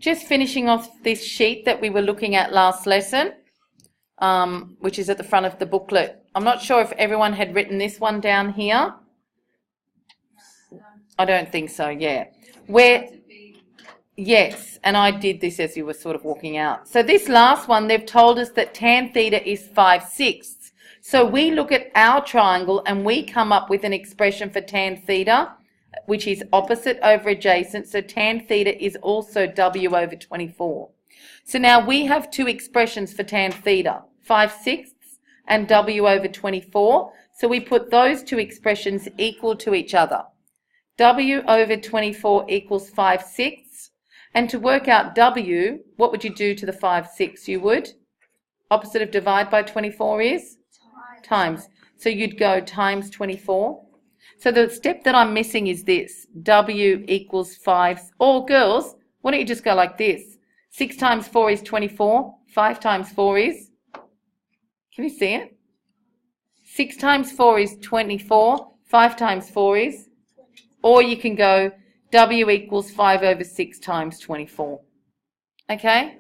just finishing off this sheet that we were looking at last lesson, which is at the front of the booklet. I'm not sure if everyone had written this one down here. I don't think so, yeah. Yes, and I did this as you were sort of walking out. So this last one, they've told us that tan theta is 5/6. So we look at our triangle and we come up with an expression for tan theta, which is opposite over adjacent. So tan theta is also W over 24. So now we have two expressions for tan theta, 5/6 and W over 24. So we put those two expressions equal to each other. W over 24 equals 5/6. And to work out W, what would you do to the 5/6? You would? Opposite of divide by 24 is? Times. So you'd go times 24. So the step that I'm missing is this. W equals 5. Or girls, why don't you just go like this? 6 times 4 is 24. 5 times 4 is? Can you see it? 6 times 4 is 24. 5 times 4 is? Or you can go W equals 5 over 6 times 24. Okay?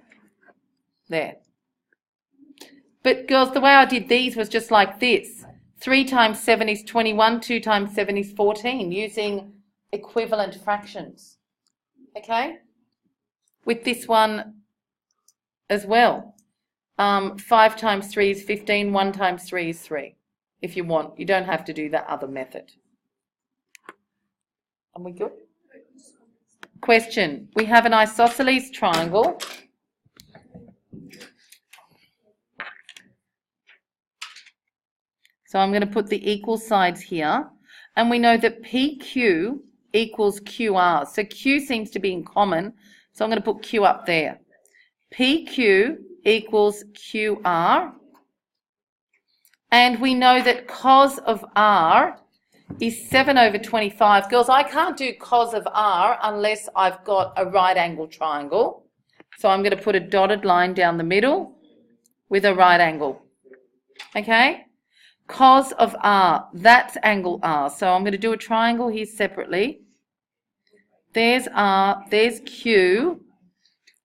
There. But girls, the way I did these was just like this. 3 times 7 is 21, 2 times 7 is 14, using equivalent fractions. Okay? With this one as well. 5 times 3 is 15, 1 times 3 is 3. If you want, you don't have to do that other method. Are we good? Question. We have an isosceles triangle. So I'm going to put the equal sides here. And we know that PQ equals QR. So Q seems to be in common. So I'm going to put Q up there. PQ equals QR. And we know that cos of R is 7 over 25. Girls, I can't do cos of R unless I've got a right angle triangle. So I'm going to put a dotted line down the middle with a right angle. Okay? Cos of R, that's angle R. So I'm going to do a triangle here separately. There's R, there's Q.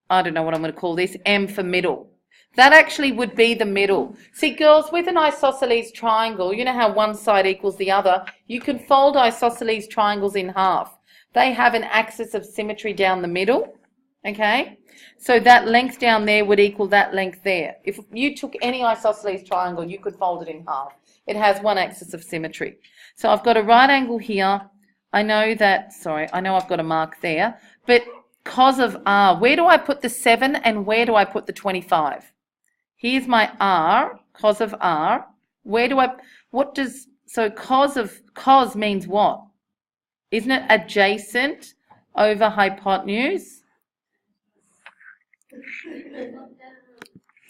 I don't know what I'm going to call this, M for middle. That actually would be the middle. See, girls, with an isosceles triangle, you know how one side equals the other? You can fold isosceles triangles in half. They have an axis of symmetry down the middle, okay? So that length down there would equal that length there. If you took any isosceles triangle, you could fold it in half. It has one axis of symmetry. So I've got a right angle here. I know I've got a mark there. But cos of R, where do I put the 7 and where do I put the 25? Here's my R, cos of R. So cos means what? Isn't it adjacent over hypotenuse?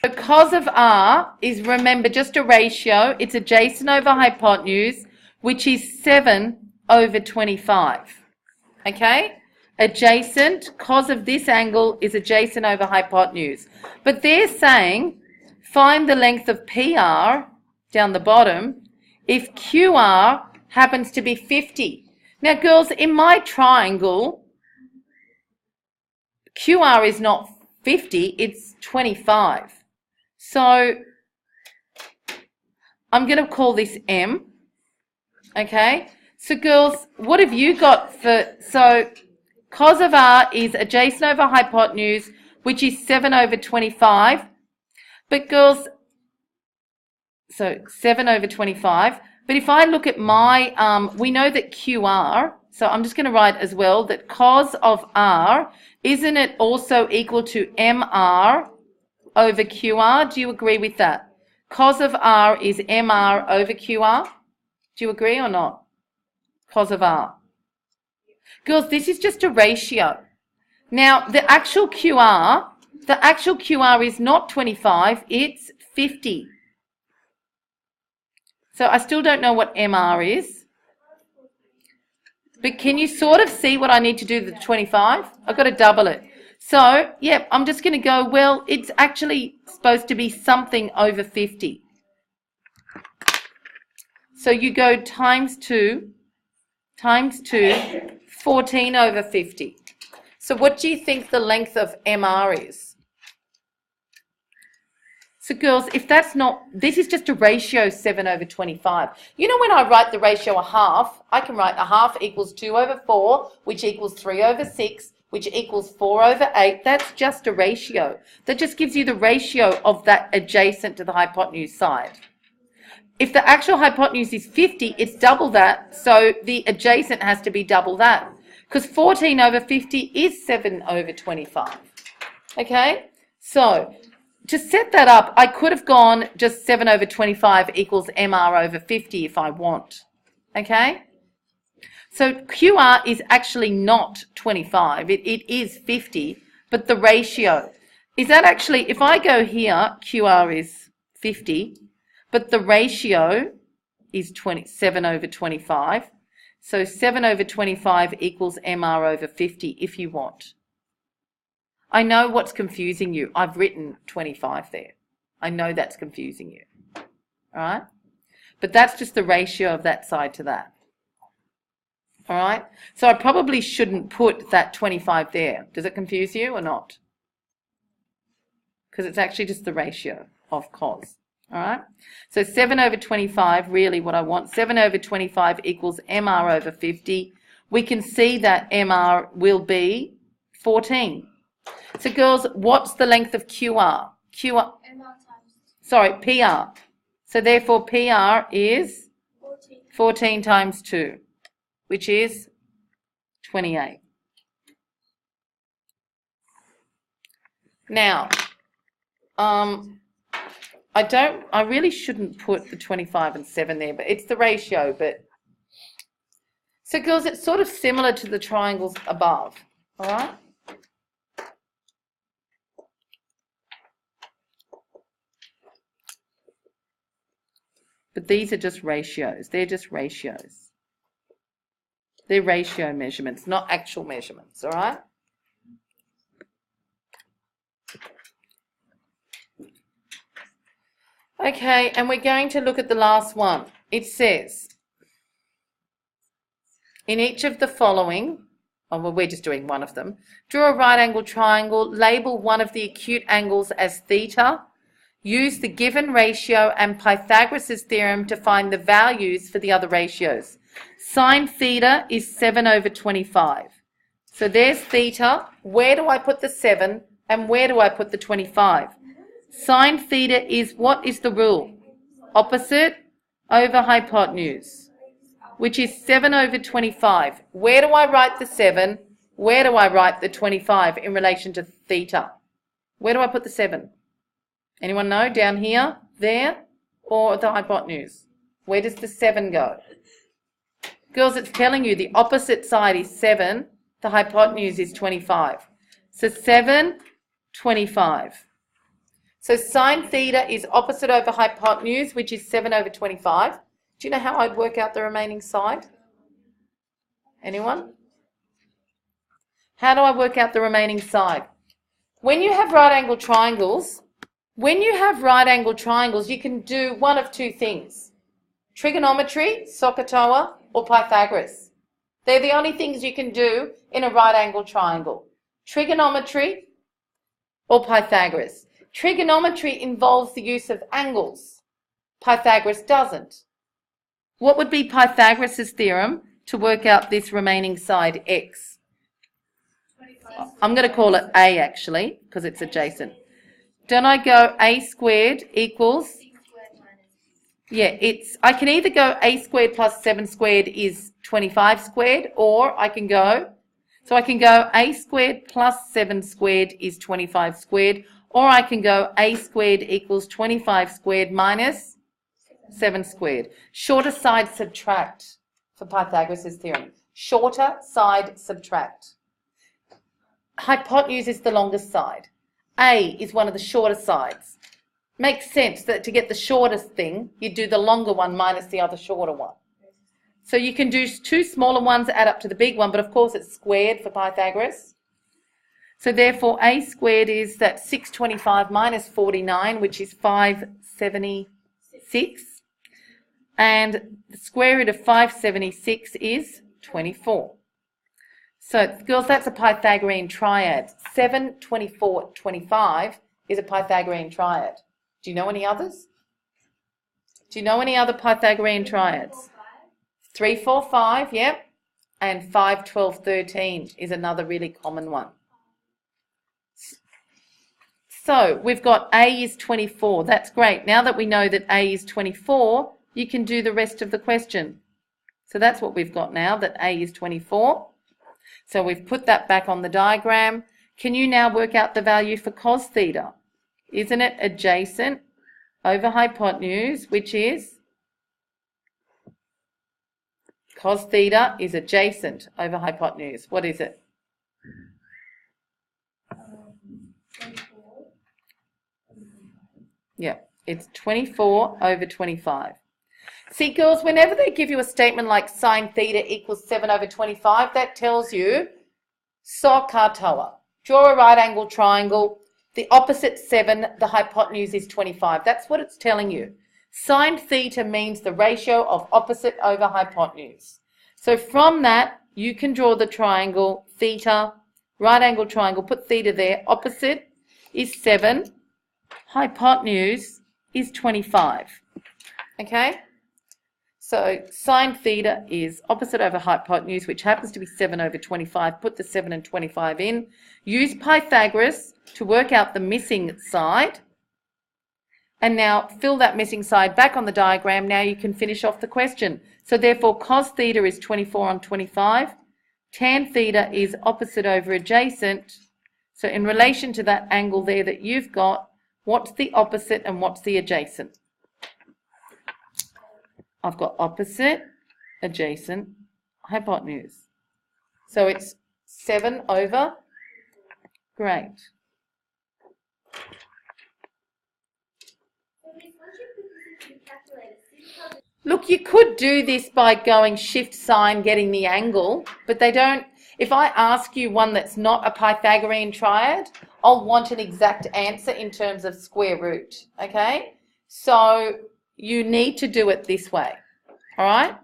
So cos of R is, remember, just a ratio. It's adjacent over hypotenuse, which is 7 over 25. Okay? Adjacent, cos of this angle is adjacent over hypotenuse. But they're saying find the length of PR down the bottom if QR happens to be 50. Now, girls, in my triangle, QR is not 50, it's 25. So I'm going to call this M. Okay? So, girls, what have you got for... So cos of R is adjacent over hypotenuse, which is 7 over 25. But girls, so 7 over 25. But if I look at my, we know that QR, so I'm just going to write as well that cos of R, isn't it also equal to MR over QR? Do you agree with that? Cos of R is MR over QR. Do you agree or not? Cos of R. Girls, this is just a ratio. Now, the actual QR is not 25, it's 50. So I still don't know what MR is. But can you sort of see what I need to do to the 25? I've got to double it. So, yeah, I'm just going to go, well, it's actually supposed to be something over 50. So you go times 2, 14 over 50. So what do you think the length of MR is? So girls, if that's not, this is just a ratio 7/25. You know when I write the ratio a half, I can write a half equals 2/4, which equals 3/6, which equals 4/8. That's just a ratio. That just gives you the ratio of that adjacent to the hypotenuse side. If the actual hypotenuse is 50, it's double that, so the adjacent has to be double that. Because 14/50 is 7/25. Okay? So, to set that up, I could have gone just 7/25 equals MR/50 if I want. Okay? So QR is actually not 25. It is 50, but the ratio. Is that actually, if I go here, QR is 50, but the ratio is 7/25. So 7/25 equals MR/50 if you want. I know what's confusing you. I've written 25 there. I know that's confusing you. All right? But that's just the ratio of that side to that. All right? So I probably shouldn't put that 25 there. Does it confuse you or not? Because it's actually just the ratio of cos. All right? So 7/25, really what I want, 7/25 equals MR/50. We can see that MR will be 14. So girls, what's the length of QR? QR, sorry, PR. So therefore PR is 14 times 2, which is 28. Now, I really shouldn't put the 25 and 7 there, but it's the ratio. But so girls, it's sort of similar to the triangles above, all right? But these are just ratios. They're just ratios. They're ratio measurements, not actual measurements, all right? Okay, and we're going to look at the last one. It says, in each of the following, oh, well, we're just doing one of them, draw a right angle triangle, label one of the acute angles as theta, use the given ratio and Pythagoras' theorem to find the values for the other ratios. Sine theta is 7/25. So there's theta. Where do I put the 7 and where do I put the 25? Sine theta is, what is the rule? Opposite over hypotenuse, which is 7/25. Where do I write the 7? Where do I write the 25 in relation to theta? Where do I put the 7? Anyone know? Down here, there, or the hypotenuse? Where does the 7 go? Girls, it's telling you the opposite side is 7, the hypotenuse is 25. So 7/25. So sine theta is opposite over hypotenuse, which is 7/25. Do you know how I'd work out the remaining side? Anyone? How do I work out the remaining side? When you have right angle triangles, you can do one of two things. Trigonometry, SOHCAHTOA, or Pythagoras. They're the only things you can do in a right angle triangle. Trigonometry or Pythagoras. Trigonometry involves the use of angles. Pythagoras doesn't. What would be Pythagoras' theorem to work out this remaining side x? I'm going to call it a actually, because it's adjacent. Don't I go a squared equals, yeah, I can either go a squared plus 7 squared is 25 squared, or I can go a squared plus 7 squared is 25 squared, or I can go a squared equals 25 squared minus 7 squared. Shorter side subtract for Pythagoras' theorem. Shorter side subtract. Hypotenuse is the longest side. A is one of the shorter sides. Makes sense that to get the shortest thing, you do the longer one minus the other shorter one. So you can do two smaller ones add up to the big one, but of course it's squared for Pythagoras. So therefore a squared is that 625 minus 49, which is 576. And the square root of 576 is 24. So, girls, that's a Pythagorean triad. 7, 24, 25 is a Pythagorean triad. Do you know any others? Do you know any other Pythagorean triads? 3, 4, 5, yep. And 5, 12, 13 is another really common one. So we've got A is 24. That's great. Now that we know that A is 24, you can do the rest of the question. So that's what we've got now, that A is 24. So we've put that back on the diagram. Can you now work out the value for cos theta? Isn't it adjacent over hypotenuse, which is? Cos theta is adjacent over hypotenuse. What is it? 24. Yeah, it's 24 over 25. See, girls, whenever they give you a statement like sine theta equals 7 over 25, that tells you so katoa. Draw a right angle triangle. The opposite 7, the hypotenuse is 25. That's what it's telling you. Sine theta means the ratio of opposite over hypotenuse. So from that, you can draw the triangle theta, right angle triangle, put theta there. Opposite is 7. Hypotenuse is 25. Okay? So sine theta is opposite over hypotenuse, which happens to be 7 over 25. Put the 7 and 25 in. Use Pythagoras to work out the missing side. And now fill that missing side back on the diagram. Now you can finish off the question. So therefore cos theta is 24 on 25. Tan theta is opposite over adjacent. So in relation to that angle there that you've got, what's the opposite and what's the adjacent? I've got opposite, adjacent, hypotenuse. So it's 7 over, great. Look, you could do this by going shift sign, getting the angle, but they don't. If I ask you one that's not a Pythagorean triad, I'll want an exact answer in terms of square root, okay? So you need to do it this way, all right?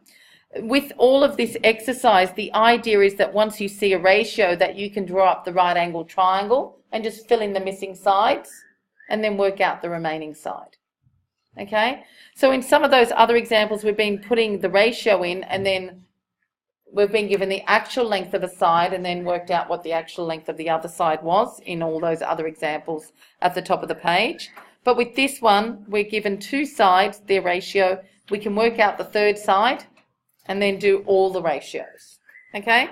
With all of this exercise, the idea is that once you see a ratio that you can draw up the right angle triangle and just fill in the missing sides and then work out the remaining side, okay? So in some of those other examples, we've been putting the ratio in and then we've been given the actual length of a side and then worked out what the actual length of the other side was in all those other examples at the top of the page. But with this one, we're given 2 sides, their ratio. We can work out the third side and then do all the ratios, okay?